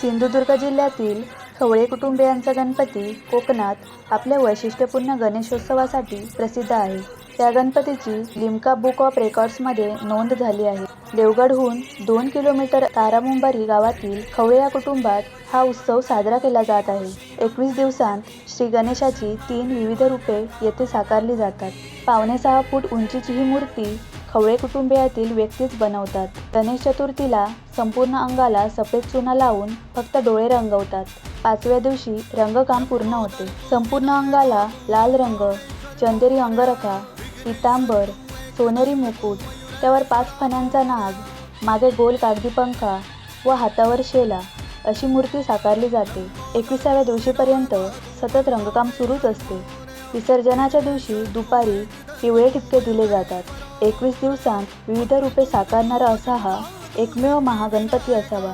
सिंधुदुर्ग जिल्ह्यातील खवळे कुटुंबियांचा गणपती कोकणात आपल्या वैशिष्ट्यपूर्ण गणेशोत्सवासाठी प्रसिद्ध आहे. या गणपतीची लिम्का बुक ऑफ रेकॉर्ड्समध्ये नोंद झाली आहे. देवगडहून 2 किलोमीटर तारामुंबरी गावातील खवळे या कुटुंबात हा उत्सव साजरा केला जात आहे. 21 दिवसांत श्री गणेशाची 3 विविध रूपे येथे साकारली जातात. 5.6 फूट उंचीची ही मूर्ती खवळे कुटुंबियातील व्यक्तीच बनवतात. गणेश चतुर्थीला संपूर्ण अंगाला सफेद चुना लावून फक्त डोळे रंगवतात. 5व्या दिवशी रंगकाम पूर्ण होते. संपूर्ण अंगाला लाल रंग, चंदेरी अंगरखा, पितांबर, सोनेरी मुकुट, त्यावर 5 फण्यांचा नाग, मागे गोल कागदी पंखा व हातावर शेला अशी मूर्ती साकारली जाते. 21व्या दिवशीपर्यंत सतत रंगकाम सुरूच असते. विसर्जनाच्या दिवशी दुपारी पिवळे ठिपके दिले जातात. 21 दिवसांत विविध रूपे साकारणारा असा हा एकमेव महागणपती असावा.